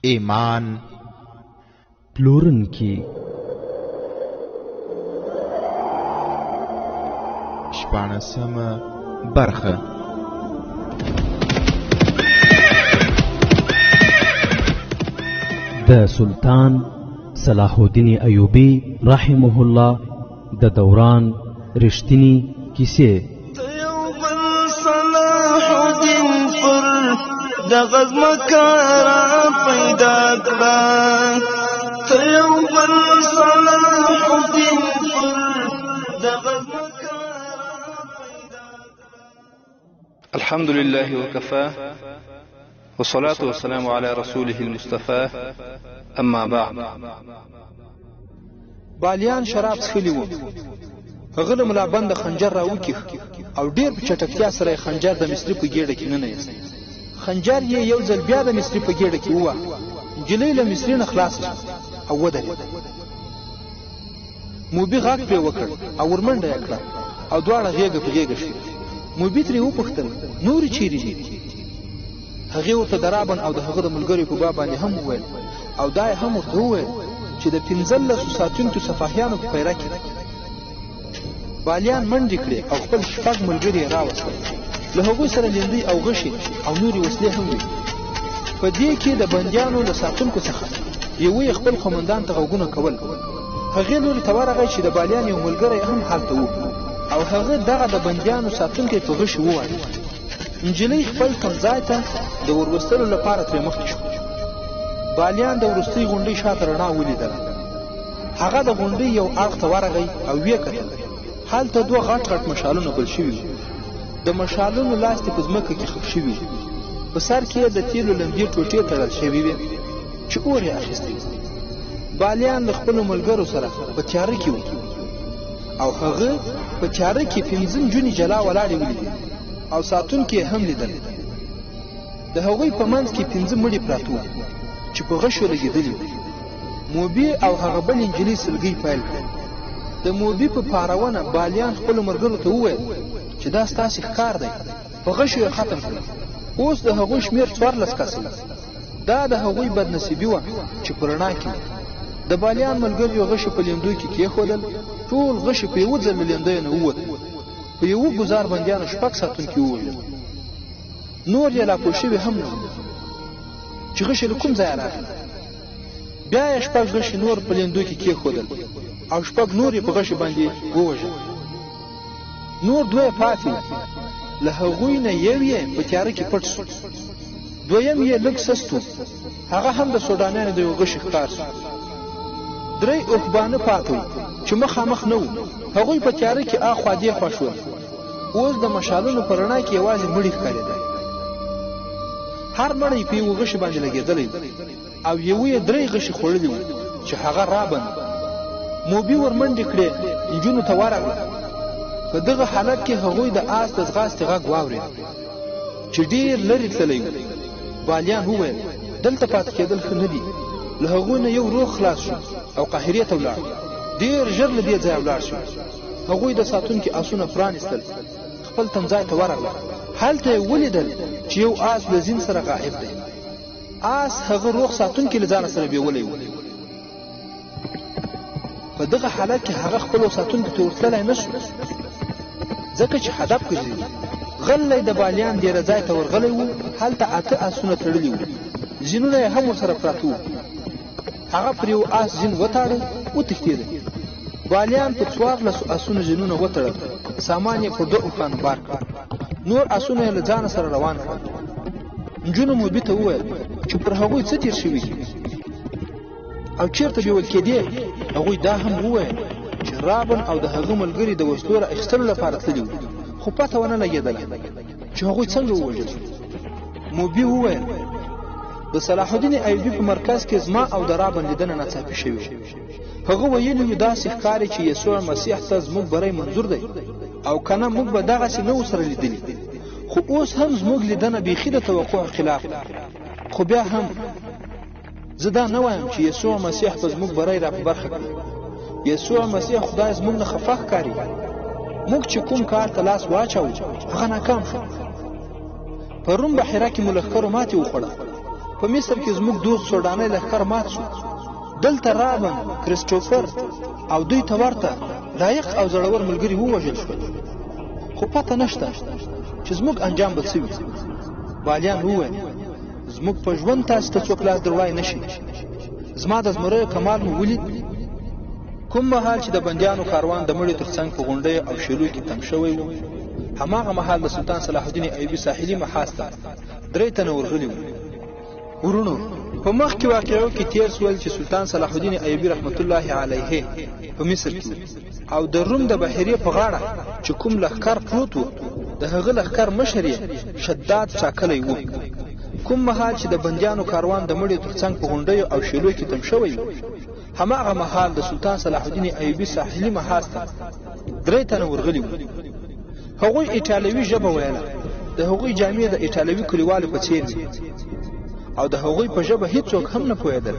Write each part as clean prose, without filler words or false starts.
ایمان پلورونکي شپاړسمه برخه. د سلطان صلاح الدین ایوبی رحمه الله د دوران رښتینی کیسې. صلاح الدین پر د غزمکارا پیدا کړه، ته یو بل صلاح الدین پر د غزمکارا پیدا کړه. الحمد لله وكفى والصلاة والسلام على رسوله المصطفى. اما بعد. بالیان شراب څښلي وو. هغه له ملا بند خنجر راوکیښ او ډیر په چټکتیا سره خنجر د مصری په ګېډه کې ننویست. خنجر یې یو ځل بیا د مصری په ګېډه کې ووه. نجلۍ له مصری نه خلاص او ودرېده. موبي غږ پرې وکړ او ورمنډه یې کړه او دواړه غېږه په غېږه شوې. موبي ترې وپوښتل نورې چیرې دي؟ هغې ورته د رابن او د هغه د ملګرو په باب باندې هم وویل او دا یې هم ورته وویل چې د 15 ساتونکو سفاهیانو په پیره کې بالیان منډې کړې او خپل شپږ ملګري یې راوستل. له هغوی سره لیندۍ او غشي او نورې وسلې هم وې. په دې کې د بندیانو له ساتونکو څخه یوه خپل قومندان ته غوږونه کول. هغې لوري ته ورغی چې د بالیان یو ملګری هم هلته و او هغه دغه د بندیانو ساتونکی په غشي ووایه. نجلۍ خپل تمځای ته د وروستلو لپاره ترې مخکې شو. بالیان د وروستۍ غونډۍ شاته رڼا ولیدله. هغه د غونډۍ یو اړخ ته ورغی او ویې کتل. هلته دوه غټ غټ مشالونه بل شوي وو. د مشالونو لاستې په ځمکه کې ښخ شوي وو. په سر کې یې د تیلو لمدې ټوټې تړل شوي وې چې اور یې اخیستی. بالیان له خپلو ملګرو سره په تیاره کې وو او هغه په تیاره کې 15 نجونې جلا ولاړې ولیدې او ساتونکي یې هم لیدل. د هغوی په منځ کې 15 مړي پراته وو چې په غشو لګېدلي وو. موبي او هغه بل نجلۍ سلګۍ پیل کړ. د موبي په پارونه بالیان خپلو ملګرو ته وویل چې دا ستاسې ښکار دی. په غشو یې ختم کړل. اوس د هغوی شمېر 14 کسه و. دا د هغوی بدنصیبي وه چې په رڼا کې وو. د بالیان ملګریو غشي په لیندو کې کېښودل. ټول غشي په یوه ځل له لیندیو نه ووتل. په یوه ګزار بندیانو 6 ساتونکي ووژل. نور یې لا پوه شوي هم نه وو چې غشي له کوم ځایه راغلل. بیا یې 6 غشي نور په لیندو کې کېښودل او 6 نور یې په غشي باندې ووژل. نور 2 پاتې وو. له هغوی نه یو یې په تیاره کې پټ شو. دویم یې لږ سست و. هغه هم د سوډانیانو د یو غشي ښکار شو. 3 اوښبانه پاتې وو چې مخامخ نه وو. هغوی په تیاره کې اخوا دېخوا شول. اوس د مشالونو په رڼا کې یوازې مړي ښکارېدل. هر مړی په یوه غشي باندې لګېدلی او یوه یې 3 غشي خوړلي وو چې هغه رابن. موبي ورمنډې کړې نجونو ته ورغله. په دغه حالت کې هغوی د آس د ځغاستې غږ واورېد چې ډېر لرې تللی و. بالیان وویل دلته پاتې کېدل ښه نه دي. له هغوی نه یو روغ خلاص شو او قاهرې ته ولاړ. ډېر ژر له دې ځایه ولاړ شو. هغوی د ساتونکي آسونه پرانیستل. خپل تمځای ته ورغله. هلته یې ولیدل چې یو آس له زین سره غائب دی. آس هغه روغ ساتونکي له ځانه سره بیولی و. په دغه حالت کې هغه خپلو ساتونکو ته ورتللی نه شو ځکه چې هدف ګرځېدی. غلی د بالیان ډېره ځای ته ورغلی و. هلته 8 آسونه تړلي وو. زینونه یې هم ورسره پراته وو. هغه پر یو آس زین وتاړه وتښتېده. بالیان په 14 آسونو زینونه وتړل. سامان یې پر 2 اوښانو بار کړ. نور آسونه یې له ځانه سره روان کړل. نجونو موبي ته وویل چې پر هغوی څه تېر شوي او چېرته بیول کېدې. هغوی دا هم وویل چې رابن او د هغه ملګري د وسلو را اخیستلو لپاره تللي وو خو پته ونه لګېدله چې هغوی څنګه ووژل شول. موبي وویل د صلاح الدین ایوبي په مرکز کې زما او د رابن لیدنه ناڅاپي شوې. هغه ویلي وو داسې ښکاري چې یسوع مسیح ته زموږ بری منظور دی او کنه موږ به دغسې نه ورسره لیدلي. خو اوس هم زموږ لیدنه بیخي د توقع خلاف ده. خو بیا هم زه دا نه وایم چې یسوع مسیح په زموږ بری را په برخه کړي. یسوع مسیح خدای زموږ نه خفه ښکاري. موږ چې کوم کار ته لاس واچوو هغه ناکام شو. په روم بحیره کې مو لښکرو ماتې وخوړه په مصر کې زموږ دوست سوډاني لښکر مات شو. دلته رابن، کریسټوفر او دوی ته ورته لایق او زړور ملګري ووژل شول. خو پته نشته چې زموږ انجام به څه وي. والیان وویل زموږ په ژوند تاسو ته څوک لاس دروای نشي. زما د زمریو کمال مو ولید. کوم مهال چې د بندیانو کاروان د مړي ترڅنګ په غونډۍ او شیلو کې تم شوی و، هماغه مهال د سلطان صلاح الدین ایوبي ساحلي محاذ ته 3 تنه ورغلي وو. ورونو په مخکې واقعو کې تیر سول چې سلطان صلاح الدین ایوبي رحمت الله علیه په مصر کې او د روم د بحیرې په غاړه چې کوم لښکر پروت و، د هغه لښکر مشر یې شداد ټاکلی و. کوم مهال چې د بندیانو کاروان د مړي ترڅنګ په غونډیو او شیلو کې تم شوی و، هماغه مهال د سلطان صلاح الدین ایوبي ساحلي محاذ ته 3 تنه ورغلي وو. هغوی ایټالوي ژبه ویله. د هغوی جامې د ایټالوي کلیوالو په څیر وې او د هغوی په ژبه هیڅوک هم نه پوهېدل.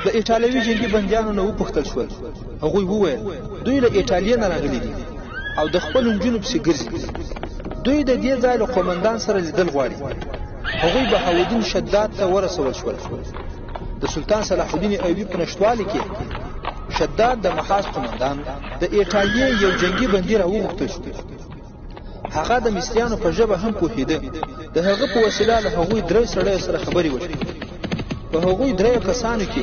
د ایټالوي جنګي بندیانو نه وپوښتل شول. هغوی وویل دوی له ایټالیا نه راغلي دي او د خپل نجونو پسې ګرځي. دوی د دې ځای له قومندان سره لیدل غواړي. هغوی بهاودین شداد ته ورسول شول. د سلطان صلاح الدین ایوبي په نشتوالي کې شداد د محاذ قومندان د ایټالیا یو جنگي بندي راوغوښتل شو. هغه د مصریانو په ژبه هم پوهېده. د هغه په وسیله له هغوی 3 سړیو سره خبرې وشوې. په هغوی 3 کسانو کې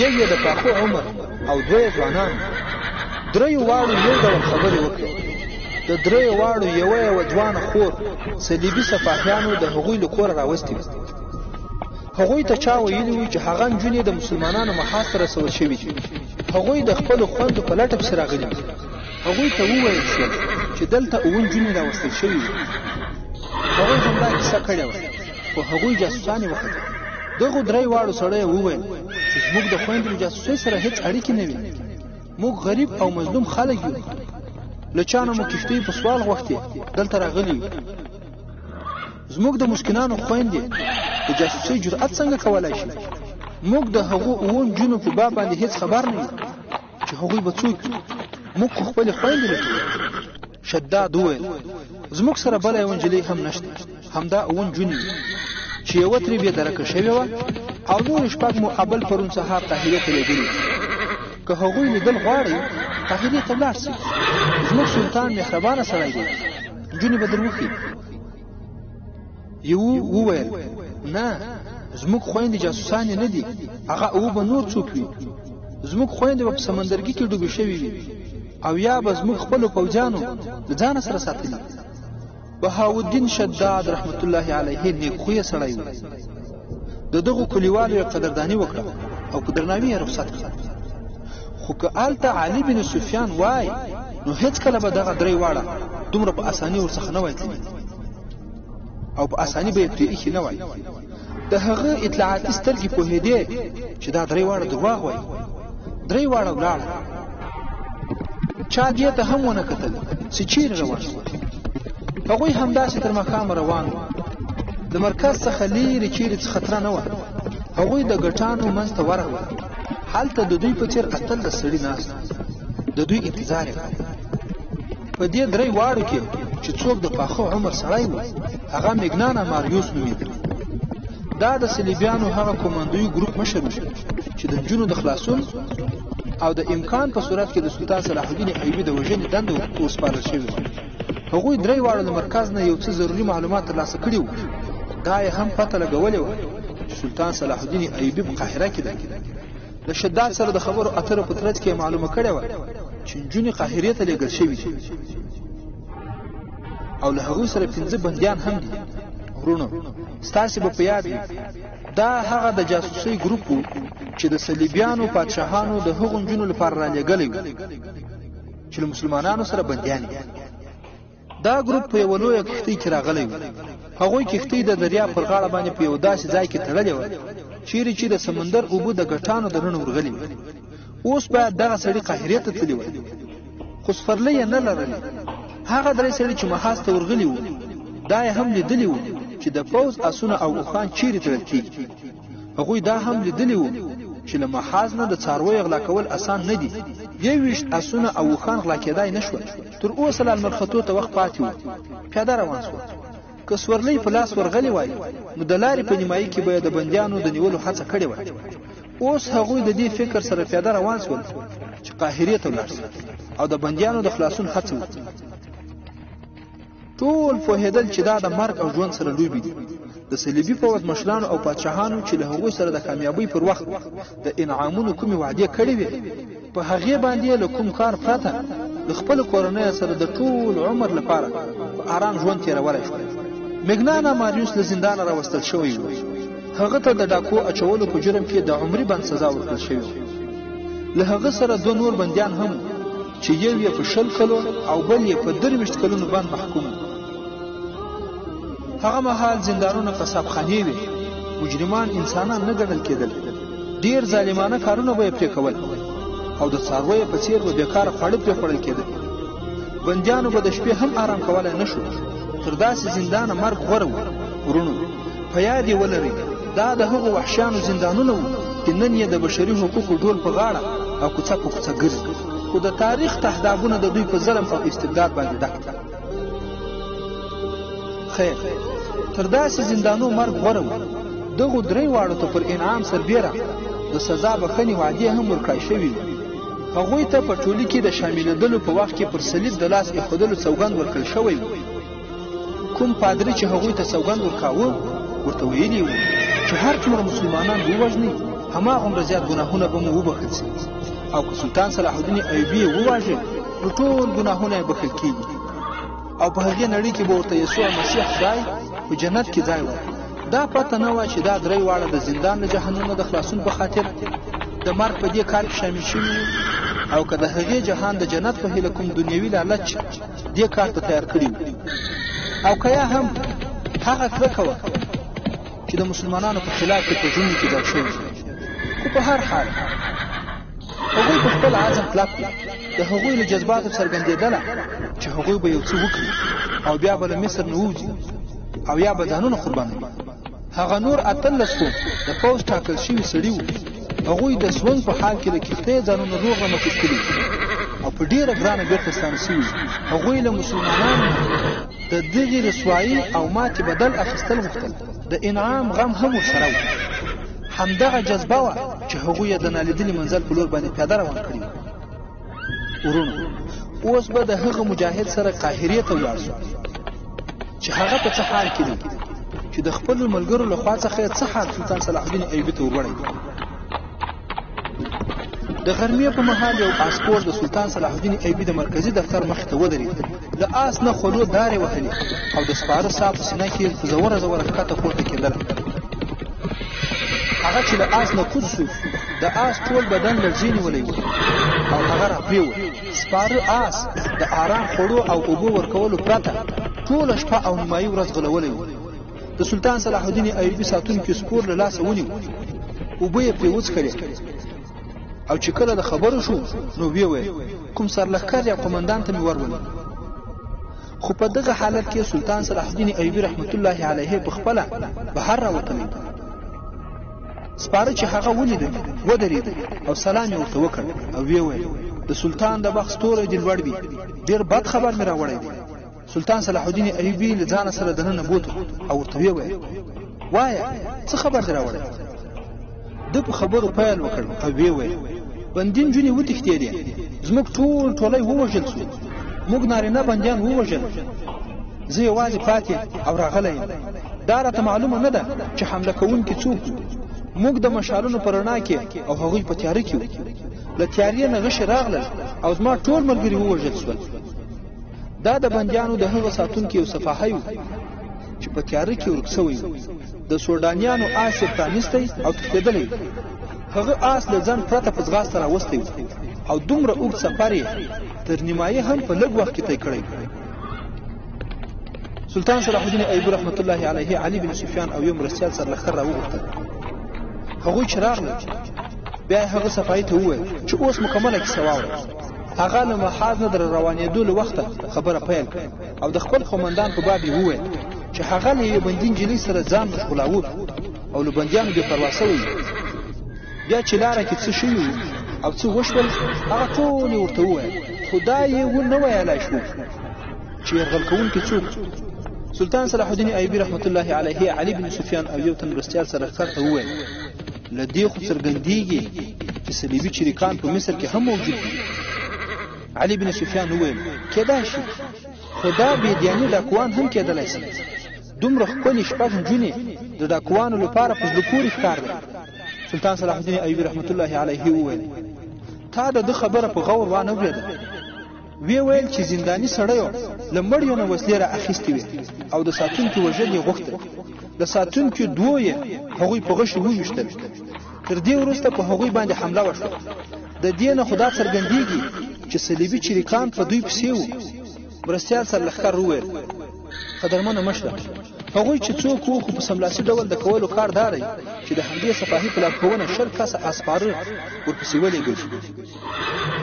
یو یې د پاخو عمر او 2 ځوانان. 3 واړو یو ډول خبرې وکړې. د 3 واړو یوه ځوانه خور صلیبي سفاهیانو د هغوی له کوره راوستې. هغوی ته چا ویلي وو چې هغه نجونې د مسلمانانو محاذ ته رسول شوي دي. هغوی د خپلو خویندو په لټه پسې راغلي وو. هغوی ته وویل شول چې دلته 7 نجونې راوستل شوي وي. هغوی همدا کیسه کړې وه، خو هغوی جاسوسانې وکړې. دغو 3 واړو سړیو وویل چې زموږ د خویندو له جاسوسۍ سره هیڅ اړیکې نه وي. موږ غریب او مظلوم خلک یو. له چا نه مو کښتۍ په سوال غوښتې دلته راغلي یو. زموږ د مسکینانو خویندې د جاسوسۍ جرأت څنګه کولای شي؟ موږ د هغو 7 نجونو په باب باندې هیڅ خبر نه یو چې هغوی به څوک وي. موږ خو خپلې خویندې لټوو. شداد وویل زموږ سره بله یوه نجلۍ هم نشته، همدا 7 نجونې وي چې یوه ترې بې درکه شوې وه او نورې 6 مو ابل پرون سهار قاهرې ته لیدلي. که هغوی لیدل غواړئ قاهرې ته ولاړ شئ. زموږ سلطان مهربانه سړی دی، نجونې به در وښي. یو وویل نه، زموږ خویندې جاسوسانې نه دي. هغه 7 به نور څوک وي. زموږ خویندې به په سمندرګي کې ډوبې شوي وي او یا به زموږ خپلو پوځیانو له ځانه سره ساتلي. بهاودین شداد رحمت الله علیه نیک خویه سړی و. د دغو کلیوالو یې قدرداني وکړه او په درناوي یې رخصت کړه. خو که هلته علي بن سفیان وای نو هېڅکله به دغه 3 واړه دومره په اساني ورڅخه نه وای تللي او په اساني به یې پرې ایښي نه وای. د هغه اطلاعاتي سترګې پوهېدې چې دا 3 واړه درواغ وای. 3 واړه ولاړه. چا دې ته هم ونه کتل چې چیرې روان شو. هغوی همداسې تر ماښامه روان وو. د مرکز څخه لیرې چیرې څه خطره نه وه. هغوی د ګټانو منځ ته ورغلل. هلته د دوی په څېر 18 سړي ناست. د دوی انتظار یې کاوه. په دې 3 واړو کې چې څوک د پاخه عمر سړی و، هغه میګنانا ماریوس نومېده. دا د صلیبیانو هغه کوماندوي ګروپ مشر و چې د نجونو د خلاصون او د امکان په صورت کې د سلطان صلاح الدین ایوبي د وژنې دنده وسپارل شوې وه. هغوی 3 واړو د مرکز نه یو څه ضروري معلومات ترلاسه کړي وو. دا یې هم پته لګولې وه چې سلطان صلاح الدین ایوبي په قاهره کې دی. د شداد سره د خبرو اترو په ترڅ کې معلومه کړې وه چې نجونې قاهرې ته لېږل شوي دي او له هغوی سره 5 بندیان هم دي. ورونو ستاسې به په یاد وي دا هغه د جاسوسۍ ګروپ و چې د صلیبیانو پادشاهانو د هغو نجونو لپاره رالېږلی و چې له مسلمانانو سره بندیان دي. دا ګروپ په یوه لویه کښتۍ کې راغلی و. هغوی کښتۍ د دریا پر غاړه باندې په یو داسې ځای کې تړلې وه چیرې چې د سمندر اوبه د ګټانو دننه ورغلي وي. اوس باید دغه سړي قاهرې ته تللی وای، خو سفرلۍ یې نه لرلې. هغه 3 سړي چې محاذ ته ورغلي وو دا یې هم لیدلي وو چې د پوځ اسونه او اوښان چیرې تړل کېږي. هغوی دا هم لیدلي وو چې له محاذ نه د څارویو غلا کول اسان نه دي. 21 اسونه او اوښان غلا کېدای نه شول. تر اوسه لا المرختو ته وخت پاتې و. پیاده روان شول. که که سورلۍ په لاس ورغلی وای نو د لارې په نیمایي کې به د بندیانو د نیولو هڅه کړې وای. اوس هغوی د دې فکر سره پیاده روان شول چې قاهرې ته ولاړ شي او د بندیانو د خلاصون هڅه وکړي. ټول پوهېدل چې دا د مرګ او ژوند سره لوبې دي. د صلیبي پوځ مشرانو او پادشاهانو چې له هغوی سره د کامیابۍ پر وخت د انعامونو کومې وعدې کړې وې، په هغې باندې له کوم کار پرته د خپل کورنۍ سره د ټول عمر لپاره په آرام ژوند تېرولی شو. مګنانا ماریوس له زندانه راوستل شوی و. هغه ته د ډاکو اچولو په جرم کې د عمري بند سزا ورکړل شوې. له هغه سره 2 نور بندیان هم چې یو یې په 20 کلو او بل یې په 23 کلونو باندې محکوم. هغه مهال زندانونه قصابخانې وې. مجرمان انسانان نه ګڼل کېدل. ډیر ظالمانه کارونه به یې پرې کول او د څارویو په څیر به بیکاره خواړه پرې خوړل کېدل. بندیانو به د شپې هم آرام کولی نه شو. تر داسې زندانه مرګ غوره و. ورونو په یاد یې ولرئ دا د هغو وحشیانو زندانونه وو چې نن یې د بشري حقوقو ډول په غاړه او کوڅه په کوڅه ګرځي، خو د تاریخ تهدابونه د دوی په ظلم او استبداد باندې ډک دي. خیر تر داسې زندانو مرګ غوره و. دغو 3 واړو ته پر انعام سربیره د سزا بخښنې وعدې هم ورکړای شوي وې. هغوی ته په ټولۍ کې د شاملېدلو په وخت کې پر صلیب د لاس ایښودلو سوګند ورکړل شوی و. کوم پادري چې هغوی ته سوګند ورکاوه ورته ویلي وو چې هر څومره مسلمانان ووژني هماغومره زیات ګناهونه به مو وبخښل شي، او که سلطان صلاح الدین ایوبي یې وواژه نو ټول ګناهونه یې بخښل کېږي او په هغې نړۍ کې به ورته یسوع مسیح ځای په جنت کې ځای ورکړي. دا پته نه وه چې دا 3 واړه د زندان له جهنم د خلاصون په خاطر د مرګ په دې کار کې شامل شوي وو، او که د هغې جهان د جنت په هیله کوم دنیوي لالچ دې کار ته تیار کړي وو، او که یا هم هغه کرکه وه چې د مسلمانانو په خلاف په ژوند کې ځای شوي. خو په هر حال هغوی په خپل عزم کلک دي. د هغوی له جذباتو څرګندېدله چې هغوی به یو څه وکړي او بیا به له مصر نه ووځي او یا به ځانونه قربانوي. هغه نور 18 خو د پوځ ټاکل شوي سړي وو. هغوی د سونګ په حال کې د کښتۍ ځانونه روغ رمټ کړي او په ډېره ګرانه بېرته ستانه شوي. هغوی له مسلمانانو د دغې رسوایي او ماتې بدل اخیستل غوښتل. د انعام غم هم ورسره و. همدغه جذبه وه چې هغوی یې د نالیدلي منزل په لور باندې پیاده روان کړي. ورونو اوس به د هغه مجاهد سره قاهرې ته ولاړ شو چې هغه په څه حال کې دی چې د خپلو ملګرو له خوا څخه یې څه حال سلطان صلاح الدین ایوبي ته وروړی. د غرمې په مهال یو آسپور د سلطان صلاح الدین ایوبي د مرکزي دفتر مخې ته ودرېد. د آس نه خولو دارې وهلې او د سپاره ساه په سینه کې زوره زوره ښکته پورته کېدله. هغه چې له آس نه کوز شو د آس ټول بدن لړزې نیولی و او هغه راپرېوت. سپاره آس د آرام خوړو او اوبو ورکولو پرته ټوله شپه او نیمایي ورځ غلولی و. د سلطان صلاح الدین ایوبي ساتونکي سپور له لاسه ونیو. اوبه یې پرې وڅښلې او چې کله د خبرو شو نو ویې ویل کوم سرلښکر یا قمندان ته مې ورولي. خو په دغه حالت کې سلطان صلاح الدین ایوبي رحمت الله علیه په خپله بهر راوتلی. سپاره چې هغه ولیده ودرېد او سلام یې ورته وکړ او ویې ویل د سلطان د بخت ستوری دې لوړ وي، ډېر بد خبر مې راوړی دی. سلطان صلاح الدین ایوبي له ځانه سره دننه بوته او ورته ویې ویل وایه څه خبر دې راوړی. ده په خبرو پیل وکړ او ویې ویل بندین جونې وتښتېدې، زموږ ټول ټولی ووژل شو، موږ نارینه بندیان ووژل، زه یوازې پاتې او راغلی یم. دا راته معلومه نه ده چې حمله کوونکي څوک وو. موږ د مشالونو په رڼا کې او هغوی په تیاره کې وو. له تیارې نه غشي راغلل او زما ټول ملګري ووژل شول. دا د بندیانو د هغه ساتونکي یو سفاهی و چې په تیاره کې ورک شوی و. د سوډانیانو آس یې پرانیستی او تښتېدلی. هغه آس له ځنډ پرته په ځغاسته راوستی و او دومره اوږد سفر یې تر نیمایي هم په لږ وخت کې طی کړی. سلطان صلاح الدین ایوبي رحمت الله علیه علي بن سفیان او یو مرستیال سرلښکر راوغوښتل. هغوی چې راغلل بیا یې هغه صفایي ته وویل چې اوس مکمله کیسه واوره. هغه له محاذ نه در روانېدو له وخته خبره پیل کړه او د خپل قومندان په باب یې وویل چې هغه له یوې بندي نجلۍ سره ځان مشغولاوه او له بندیانو بې پروا شوی. بیا چې لاره کې څه شوي وو او څه وشول هغه ټول یې ورته وویل، خو دا یې ونه ویلی شو چې یرغل کوونکي څوک سلطان صلاح الدین ایوبی رحمت الله علیه علي بن سفیان او یو تن مرستیال سره ښکته وویل لدې خو څرګندېږي چې صلیبي چریکان په مصر کې هم موجود دي. علي بن سفیان وویل کېدای شي خو دا بېدیاني ډاکوان هم کېدلی شي. دومره ښکلې شپږ نجونې د ډاکوانو لپاره په زړه پورې ښکار دی. سلطان صلاح الدین ایوبی رحمت الله علیه وویل تا د ده خبره په غور وانه اورېده. وی ویل چې زنداني سړیو له مړیو نه وسلې را اخیستې وې او د ساتونکي وژل یې غوښتل. د ساتونکي دوه یې هغوی په غشي وویشتل. تر دې وروسته په هغوی باندې حمله وشوه. د دې نه خو دا څرګندېږي چې صلیبي چریکان په دوی پسې وو. مرستیال سرلښکر وویل قدرمنه مشره هغوی چې څوک وو خو په سملاسي ډول د کولو کار دا دی چې د همدې سپاهي په لارښوونه 20 کسه اسپاره ورپسې ولېږل شي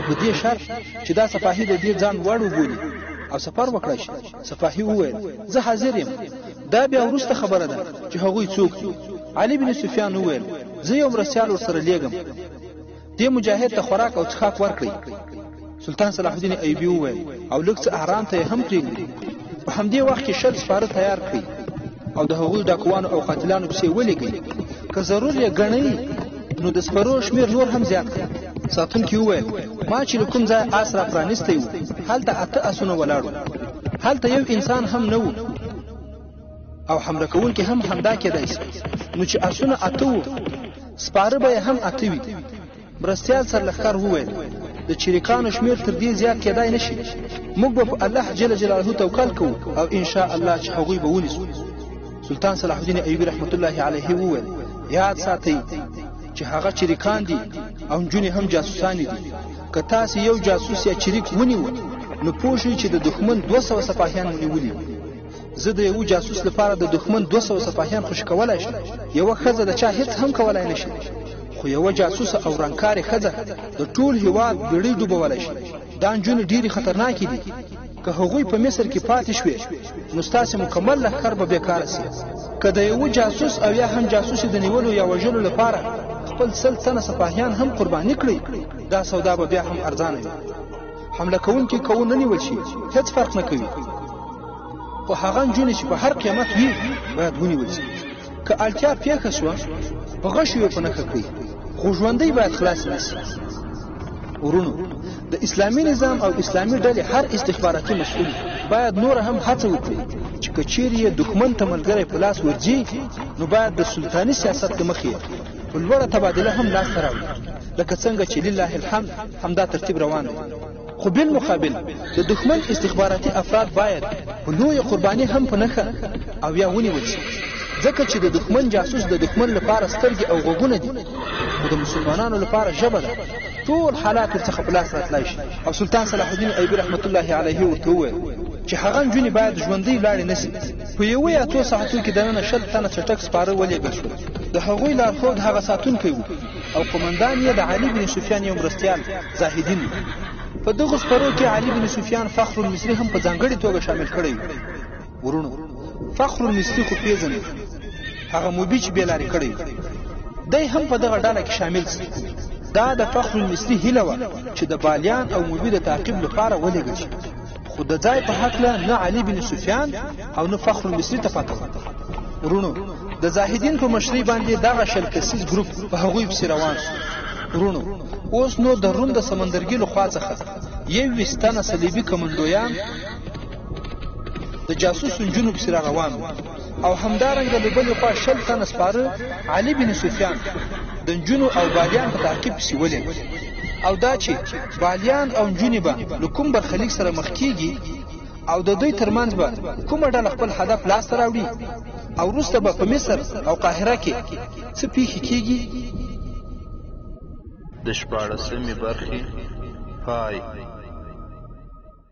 په دې شرط چې دا سپاهي د دې ځان وړ وبولي او سفر وکړای شي. سپاهي وویل زه حاضر یم. دا بیا وروسته خبره ده چې هغوی څوک دي. علي بن سفیان وویل زه یو مرستیال ورسره لیږم دې مجاهد ته خوراک او څښاک ورکړئ. سلطان صلاح الدین ایوبي وویل او لږ څه آرام ته یې هم پرېږدي. په همدې وخت کې 100 سپاره تیار کړئ او د هغوی ډاکوانو او قاتلانو پسې ولېږئ. که ضرور یې ګڼئ نو د سپرو شمېر نور هم زیات کړئ. ساتونکي وویل ما چې له کوم ځای آس را پرانیستی و هلته 8 آسونه ولاړ وو. هلته یو انسان هم نه و او حمله کوونکي هم همدا کېدای شي. نو چې آسونه 8 وو سپاره به هم 8 وي. مرستیال سرلښکر وویل د چریکانو شمېر تر دې زیات کېدای نشي. موږ به په الله جل جلاله توکل کوو او ان شاء الله چې هغوی به ونیسو. سلطان صلاح الدین ایوبی رحمت الله علیه وویل یاد ساتئ چې هغه چریکان دي او نجونې هم جاسوسان دي. که تاسو یو جاسوس یا چریک ونیو نو پوه شئ چې د دښمن 200 سپاهیان ونیولي. زه د یو جاسوس لپاره د دښمن 200 سپاهیان خوشي کولای شم. یو ښځه د چا هیڅ هم کولای نشي خو یو جاسوس او رنکارې ښځه د ټول هیواد بیړۍ ډوبولی شي. دا نجونې ډېرې خطرناکې دي. که هغوی په مصر کې پاتې شوې نو ستاسې مکمل لښکر به بېکاره سي. که د یو جاسوس او یا هم جاسوس د نیولو یا وژلو لپاره خپل 100 تنه سپاهیان هم قرباني کړئ دا سودا به بیا هم ارزانه وي. حمله کوونکي که ونه نیول شي هیڅ فرق نه کوي خو هغه نجونې چې په هر قیمت وي باید ونیول شي. که اړتیا پیښه شوه په غشو یې په نښه کړئ خو ژوندی باید خلاص نشي. ورونو د اسلامي نظام او اسلامي ډلې هر استخباراتي مسؤل باید نور هم هڅه وکړي چې که چیرې یې دښمن ته ملګری په لاس ورځي نو باید د سلطاني سیاست له مخې په لوړه تبادله هم لاس ته راوړي لکه څنګه چې لله الحمد همدا ترتیب روان دی. خو بالمقابل د دښمن استخباراتي افراد باید په لویه قرباني هم په نښه او یا ونیول شي ځکه چې د دښمن جاسوس د دښمن لپاره سترګې او غوږونه دي خو د مسلمانانو لپاره ژبه ده. ټول حالات ورڅخه په لاس راتلی شي. او سلطان صلاح الدین ایوبي رحمت الله علیه ورته وویل چې هغه نجونې باید ژوندۍ لاړې نه سي. په یوه یا 2 ساعتو کې دننه 20 تنه چټک سپاره ولېږل شول. د هغوی لارښود هغه ساتونکی و او قمندان یې د علي بن سفیان یو مرستیال زاهدین و. په دغو سپرو کې علي بن سفیان فخر المصری هم په ځانګړې توګه شامل کړی و. ورونو فخر المصری خو پیژنئ هغه موبي چې بېلارې کړی دی هم په دغه ډله کې شامل شي. دا د فخر المصری هیله وه چې د بالیان او موبي د تعقیب لپاره ولېږل شي خو د ځای په هکله نه علي بن سفیان او نه فخر المصری ته پته وه. ورونو د زاهدین په مشرۍ باندې دغه 20 کسیز ګروپ په هغوی پسې روان شو. ورونو اوس نو د روم د سمندرګي له خوا څخه 21 تنه صلیبي کمنډویان د جاسوس نجونو پسې را روان وو او همدارنګه د بلې خوا 20 تنه سپاره علي بن سفیان د نجونو او بالیان په تعقیب پسې ولېږل. او دا چې بالیان او نجونې به له کوم برخلیک سره مخ کېږي او د دوی ترمنځ به کومه ډله خپل هدف لاسته راوړي او وروسته به په مصر او قاهره کې څه پیښې کېږي. د 14مې برخې پای.